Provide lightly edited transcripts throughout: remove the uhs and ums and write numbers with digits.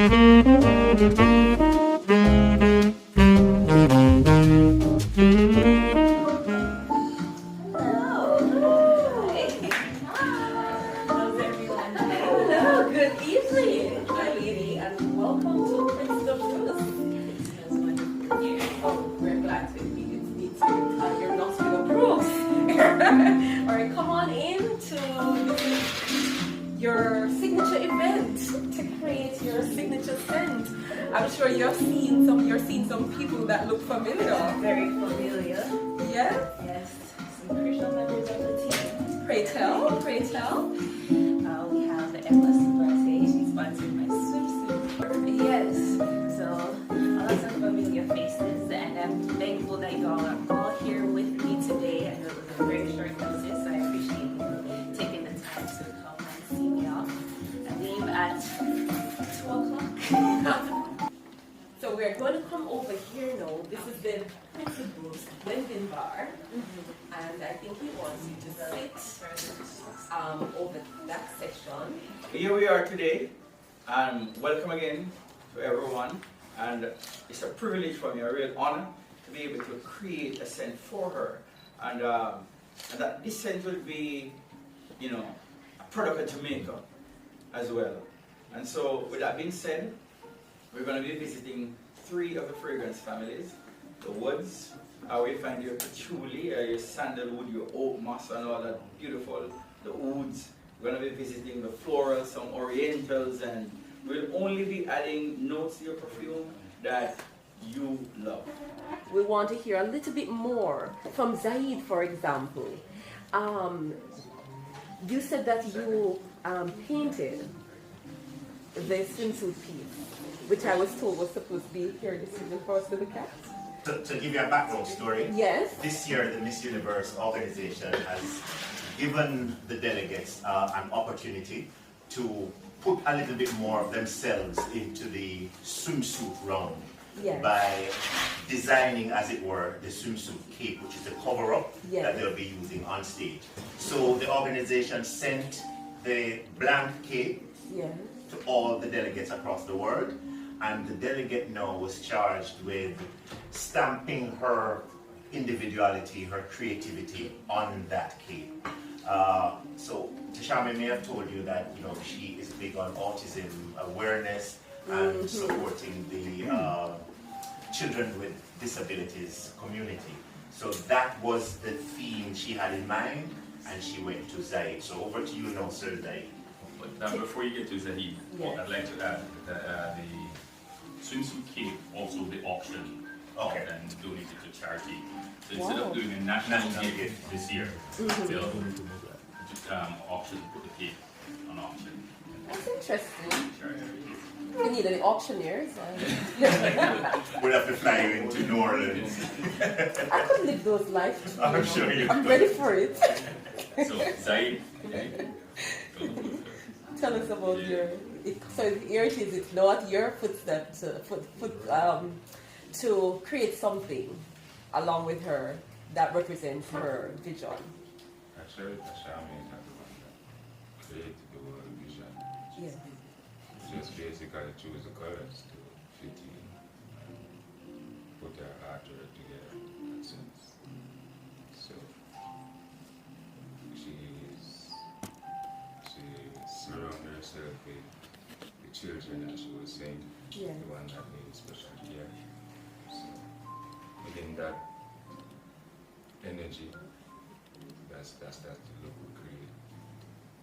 Alright, come on in to your signature event to create your signature scent. I'm sure you're seeing some people that look familiar. Very familiar. Yes? Yes. Some crucial members of the team. Pray tell, pray tell. We have the Empress birthday. She sponsored my swimsuit. Yes. So lots of familiar faces, and I'm thankful that you all are all here with me today. I know it was a very short notice, so I appreciate you taking the time to come and see me off. I leave at 2 o'clock. So we're going to come over here now. This is the Prince Blending Bar, and I think he wants you to sit over that section. Here we are today, and welcome again to everyone. And it's a privilege for me, a real honor, to be able to create a scent for her, and that this scent will be, you know, a product of Jamaica as well. And so, with that being said, we're going to be visiting 3 of the fragrance families: the woods, where you find your patchouli, your sandalwood, your oak moss, and all that beautiful, the ouds. We're going to be visiting the florals, some orientals, and we'll only be adding notes to your perfume that you love. We want to hear a little bit more from Zaid, for example. You said that you painted the swimsuit piece, which I was told was supposed to be here this evening for us to look at. To give you a background story, Yes. this year the Miss Universe organization has given the delegates an opportunity to put a little bit more of themselves into the swimsuit round. Yes. By designing, as it were, the swimsuit cape, which is the cover-up Yes. that they'll be using on stage. So the organization sent the blank cape Yes. to all the delegates across the world, and the delegate now was charged with stamping her individuality, her creativity on that cape. So Toshami may have told you that, you know, she is big on autism awareness and supporting the children with disabilities community. So that was the theme she had in mind, and she went to Zaid. So over to you now, Sir Zaid. But before you get to Zaid, Yes. I'd like to add that the swimsuit cape, also the auction, Okay. and donated to charity. So instead Wow. of doing a national National cape gift. this year, they'll auction, put the cape on auction. That's interesting. Charity. We need any auctioneers. We'll have to fly you into New Orleans. I could live those lives too. I'm sure you I'm could. ready for it. So Zaid, Tell us about so here it is. It's not your footsteps to create something along with her that represents her vision. Actually, Toshami is not the one that created the word vision. Yeah. Just basically choose the colors to fit in and put their artwork together in that sense. So she surrounded herself with the children, as she was saying, Yeah. the one that needs special care. So within that energy, that's the look we create.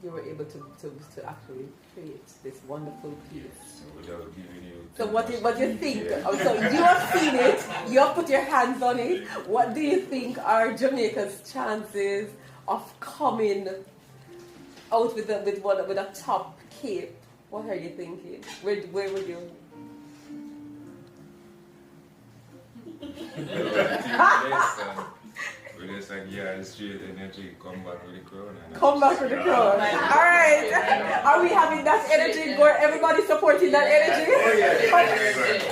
You were able to actually create this wonderful piece. So without giving you So what do you think? Oh, so you have seen it, you have put your hands on it. What do you think are Jamaica's chances of coming out with a top cape? What are you thinking? Where would you? We just like, yeah, it's straight energy, come back with the crown. Come back with the crown. All right. Are we having that energy? Everybody supporting that energy?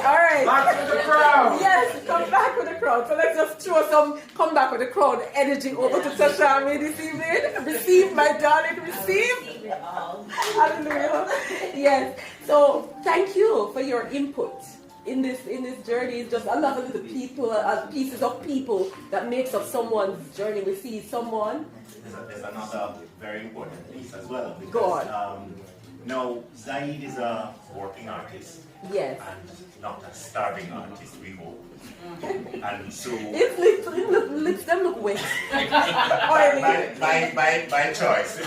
All right. Back with the crown! Yes, come back with the crown. So let's just throw some come back with the crown energy over to Toshami this evening. Receive, my darling, receive. We all. Hallelujah. Yes. So thank you for your input in this journey. It's just a lot of little people, pieces of people that makes up someone's journey. We see someone. There's another very important piece as well. Go Because on. now Zaid is a working artist. Yes. And not a starving artist, we hope. And so Its lips them look wet. by choice.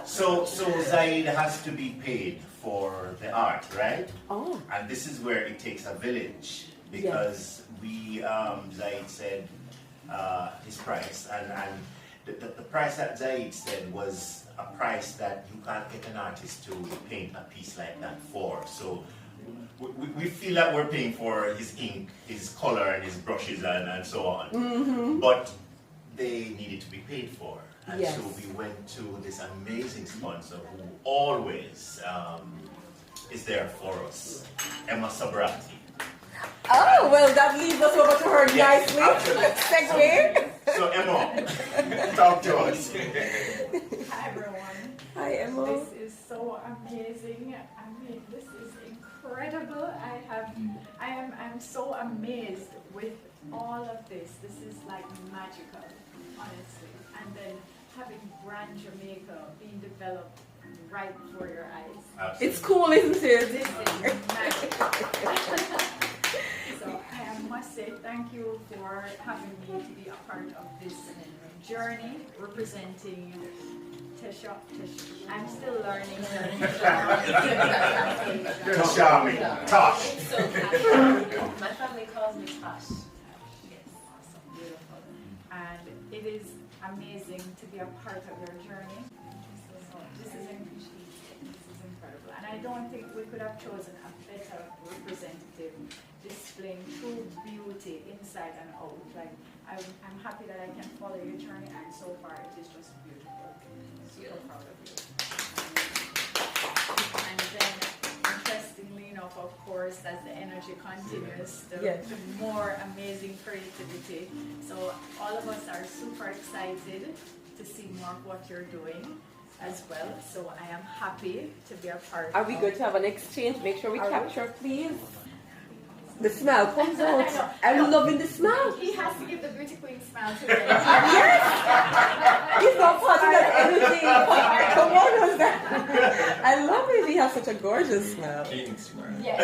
So Zaid has to be paid for the art, right? Oh. And this is where it takes a village, because Zaid said his price, and the price that Zaid said was a price that you can't get an artist to paint a piece like that for. So we feel that we're paying for his ink, his color, and his brushes, and so on. Mm-hmm. But they needed to be paid for. And Yes. so we went to this amazing sponsor who always is there for us, Emma Sabrati. Oh, well, that leads us over to her Yes, nicely. absolutely. Segue. So Emma, talk to us. Hi everyone. Hi, Emma. This is so amazing. I mean, this is incredible. I'm so amazed with all of this. This is like magical, honestly. And then having brand Jamaica being developed right before your eyes. Absolutely. It's cool, isn't This it? is magical. So I must say thank you for having me to be a part of this journey, representing Tisha. I'm still learning. Toshami, Tosh. So my family calls me Tosh. Yes, awesome, beautiful. And it is amazing to be a part of your journey. So this is incredible. And I don't think we could have chosen a better representative displaying true beauty inside and out. Like I'm happy that I can follow your journey, and so far it is just beautiful. Super proud of you. And then, interestingly enough, of course, as the energy continues, the more amazing creativity. So all of us are super excited to see more of what you're doing as well. So I am happy to be a part. Are we going to have an exchange? Make sure we capture, please. The smile comes out. I'm loving the smile. He has to give the beauty queen smile today. Yes! He's not part of that energy. Come on, who's that? I love it. He has such a gorgeous smile. Yes.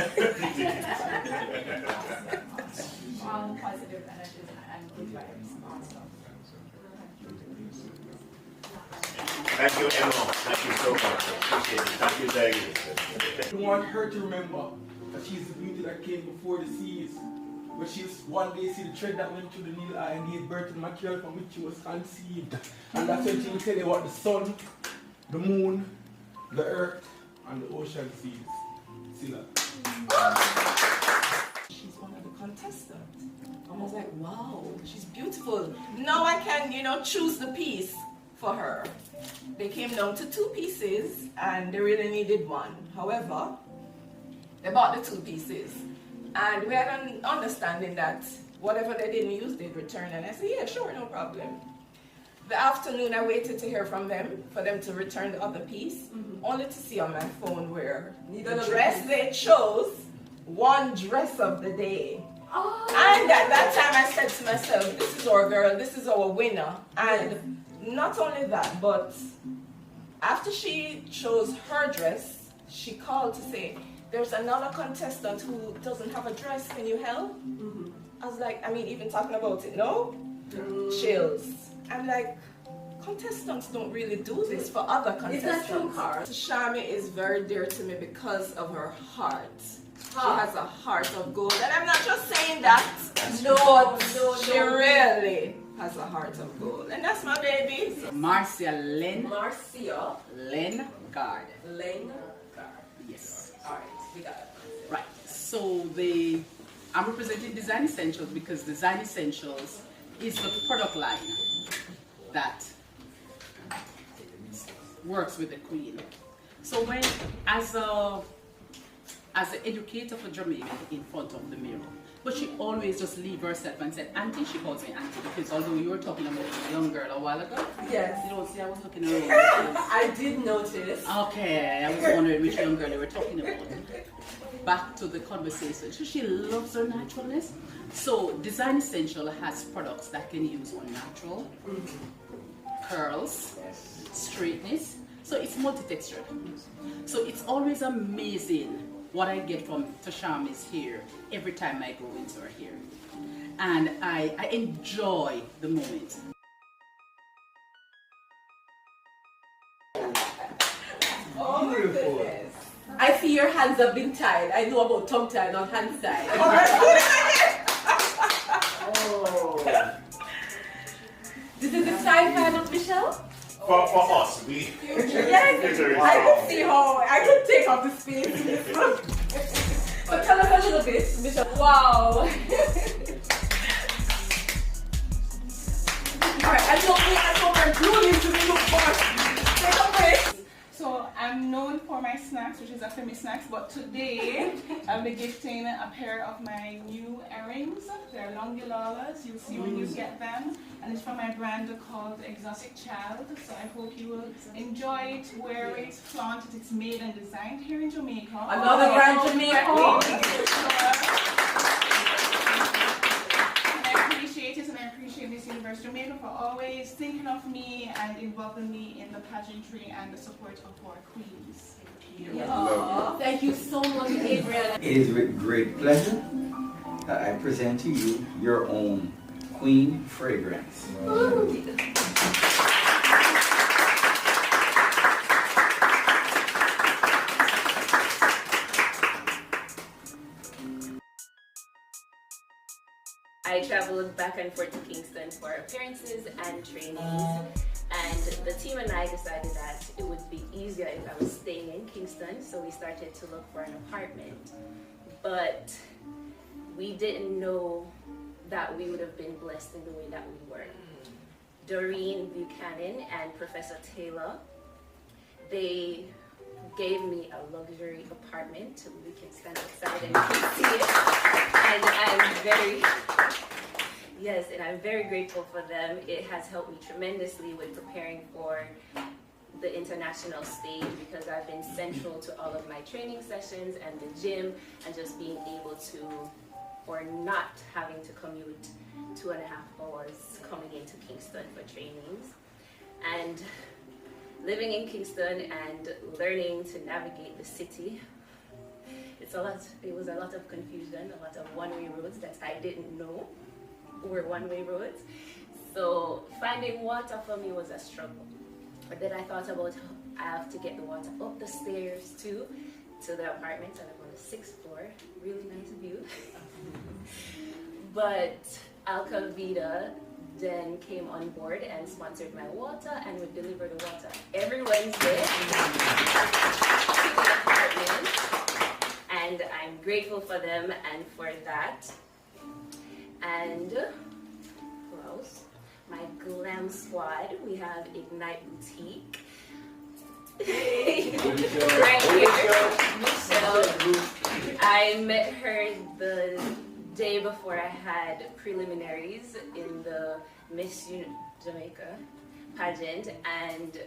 All positive energies and good vibes. Awesome. Thank you, Emma. Thank you so much. Appreciate it. Thank you, Zaid. I want her to remember that she's the beauty that came before the seas. But she's one day see the thread that went through the needle eye and gave birth to the material from which she was conceived. And that's when she will tell you what the sun, the moon, the earth, and the ocean sees. Sila. She's one of the contestants. I was like, wow, she's beautiful. Now I can, choose the piece for her. They came down to 2 pieces and they really needed one. However, they bought the 2 pieces. And we had an understanding that whatever they didn't use, they'd return. And I said, yeah, sure, no problem. The afternoon, I waited to hear from them for them to return the other piece, only to see on my phone where the dress they chose won dress of the day. Oh. And at that time, I said to myself, this is our girl, this is our winner. And not only that, but after she chose her dress, she called to say, there's another contestant who doesn't have a dress, can you help? I was like, even talking about it, no? Chills. I'm like, contestants don't really do this for other contestants. Is that true, Cara? Toshami is very dear to me because of her heart. She has a heart of gold. And I'm not just saying that. No, she really has a heart of gold. And that's my baby. Marcia Lynn Garden. Yes. All right, we got it. Right. So I'm representing Design Essentials because Design Essentials is the product line that works with the Queen. So when, as an educator for Jamaica in front of the mirror, But she always just leave herself and said, Auntie, she calls me Auntie, because although you were talking about a young girl a while ago, Yes. you don't see I was looking around. I did notice. Okay, I was wondering which young girl you were talking about. Back to the conversation. So she loves her naturalness. So Design Essential has products that can use on natural, curls, straightness. So it's multi-textured. So it's always amazing what I get from Toshami's hair every time I go into her hair. And I enjoy the moment. Oh my goodness. I see your hands have been tied. I know about tongue tie, not hand tie. Oh. This is the side fan of Michelle? For us, we. Yes, I can see how I can take up the space in this room. So tell us a little bit, Michelle. Wow. Alright, I know we're glued into the look for. Take a break. So I'm known for my snacks, which is a Femi snacks, but today I'll be gifting a pair of my new earrings. They're longulalas, you'll see when you get them. And it's from my brand called Exotic Child. So I hope you will enjoy it, wear it, flaunt it. It's made and designed here in Jamaica. Another brand Jamaica. And I appreciate Miss Universe Jamaica for always thinking of me and involving me in the pageantry and the support of our queens. Thank you so much, Adrian. It is with great pleasure that I present to you your own Queen fragrance. I traveled back and forth to Kingston for appearances and trainings, and the team and I decided that it would be easier if I was staying in Kingston, so we started to look for an apartment. But we didn't know that we would have been blessed in the way that we were. Doreen Buchanan and Professor Taylor, they gave me a luxury apartment. We can stand outside and you can see it. And I'm very grateful for them. It has helped me tremendously with preparing for the international stage, because I've been central to all of my training sessions and the gym, and just being able to, or not having to commute 2.5 hours coming into Kingston for trainings. And living in Kingston and learning to navigate the city, it was a lot of confusion, a lot of one-way roads that I didn't know were one-way roads. So finding water for me was a struggle. But then I thought about how I have to get the water up the stairs to the apartment, and I'm on the 6th floor, really nice view. But Alcavita then came on board and sponsored my water and would deliver the water every Wednesday to the apartment. And I'm grateful for them and for that. And who else? My glam squad. We have Ignite Boutique. Right here, Michelle. I met her the day before I had preliminaries in the Miss Jamaica pageant, and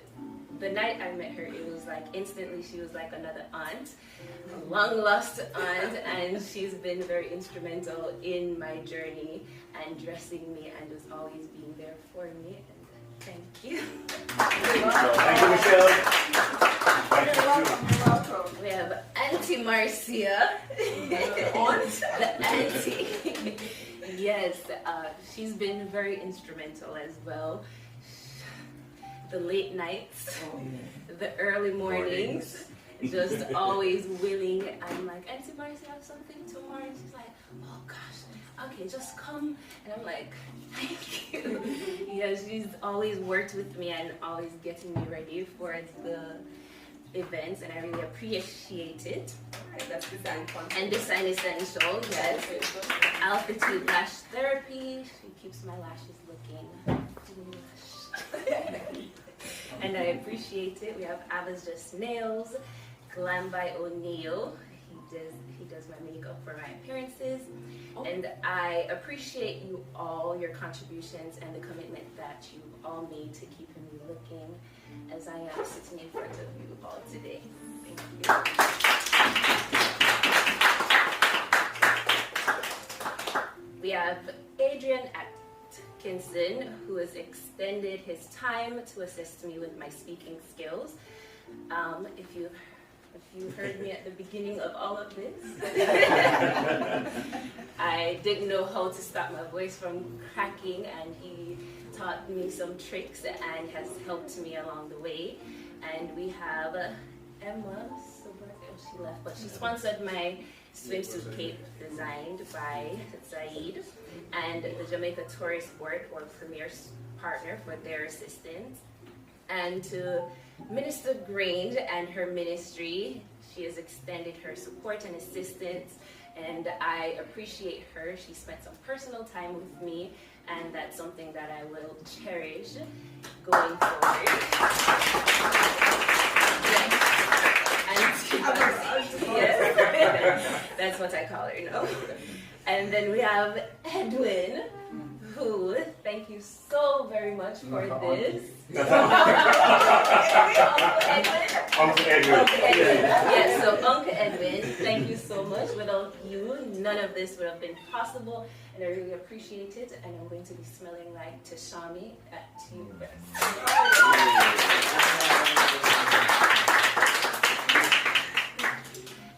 the night I met her, it was like instantly she was like another aunt, a long lost aunt, and she's been very instrumental in my journey and dressing me and just always being there for me. And thank you. Thank you, Michelle. You're welcome. We have Auntie Marcia. The auntie. Yes, she's been very instrumental as well. The late nights, the early mornings, just always willing. I'm like, Auntie Marcia, I have something tomorrow. And she's like, oh gosh, okay, just come. And I'm like, thank you. Yeah, she's always worked with me and always getting me ready for the events, and I really appreciate it. That's Design Content. And Design Essential, yes. Altitude Lash Therapy. She keeps my lashes looking lush. And I appreciate it. We have Ava's Just Nails, Glam by O'Neill. He does my makeup for my appearances. And I appreciate you all, your contributions and the commitment that you all made to keeping me looking as I am sitting in front of you all today. Thank you. We have Adrian at Kingston, who has extended his time to assist me with my speaking skills. If you heard me at the beginning of all of this, I didn't know how to stop my voice from cracking, and he taught me some tricks and has helped me along the way. And we have Emma, she left, but she sponsored my Swimsuit Cape designed by To Zaid, and the Jamaica Tourist Board, or Premier Partner, for their assistance. And to Minister Grange and her ministry, she has extended her support and assistance, and I appreciate her. She spent some personal time with me, and that's something that I will cherish going forward. Yes, that's what I call her now. And then we have Edwin, who, thank you so very much for this. Uncle Edwin. Yes, so Uncle Edwin, thank you so much. Without you, none of this would have been possible, and I really appreciate it. And I'm going to be smelling like Toshami at Universe.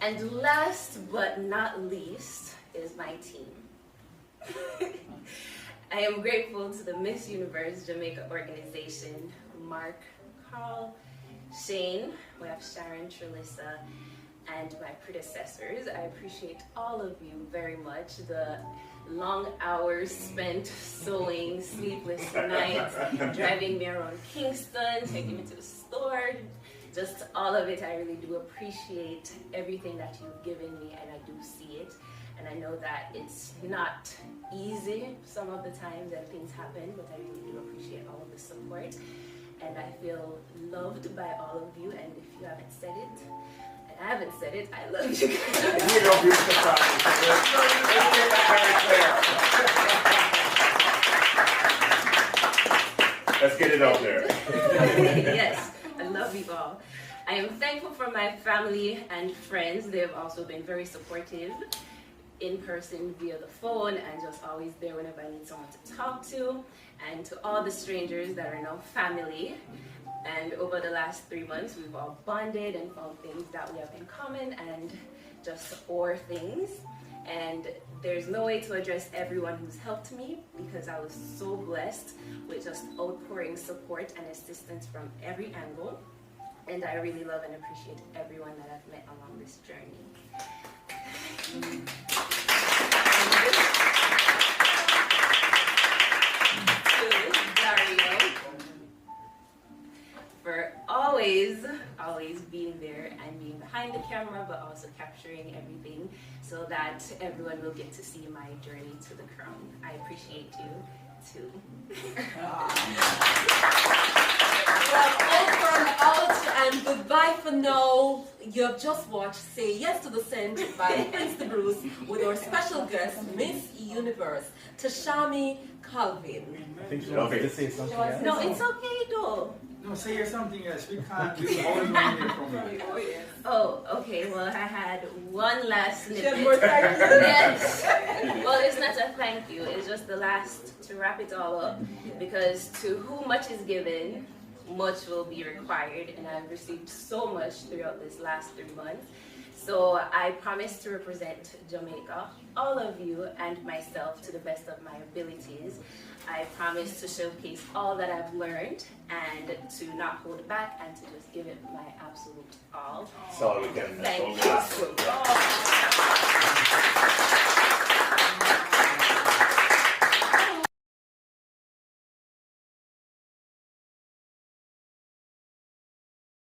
And last but not least is my team. I am grateful to the Miss Universe Jamaica organization, Mark, Carl, Shane, we have Sharon, Trelissa, and my predecessors. I appreciate all of you very much. The long hours spent sewing, sleepless nights, driving me around Kingston, taking me to the store, just all of it. I really do appreciate everything that you've given me, and I do see it. And I know that it's not easy some of the time that things happen, but I really do appreciate all of the support. And I feel loved by all of you. And if you haven't said it, and I haven't said it, I love you guys. We love you, Let's get it out there. Yes, I love you all. I am thankful for my family and friends. They have also been very supportive in person, via the phone, and just always there whenever I need someone to talk to. And to all the strangers that are now family. And over the last 3 months, we've all bonded and found things that we have in common and just our things. And there's no way to address everyone who's helped me, because I was so blessed with just outpouring support and assistance from every angle. And I really love and appreciate everyone that I've met along this journey. Dario, for always being there and being behind the camera, but also capturing everything so that everyone will get to see my journey to the crown. I appreciate you too. Well, over and out and goodbye for now. You have just watched Say Yes to the Scent by PrinceD'Bruce with our special guest, Miss Universe, Toshami Calvin. I think she wanted to say something else. No, it's okay though. No, say something else. We can't. We always want to hear from you. Oh, okay. Well, I had one last snippet. Yes. Well, it's not a thank you. It's just the last to wrap it all up. Because to whom much is given, much will be required. And I've received so much throughout this last 3 months. So I promise to represent Jamaica, all of you, and myself to the best of my abilities. I promise to showcase all that I've learned and to not hold back and to just give it my absolute all. That's all we can. Thank you so much.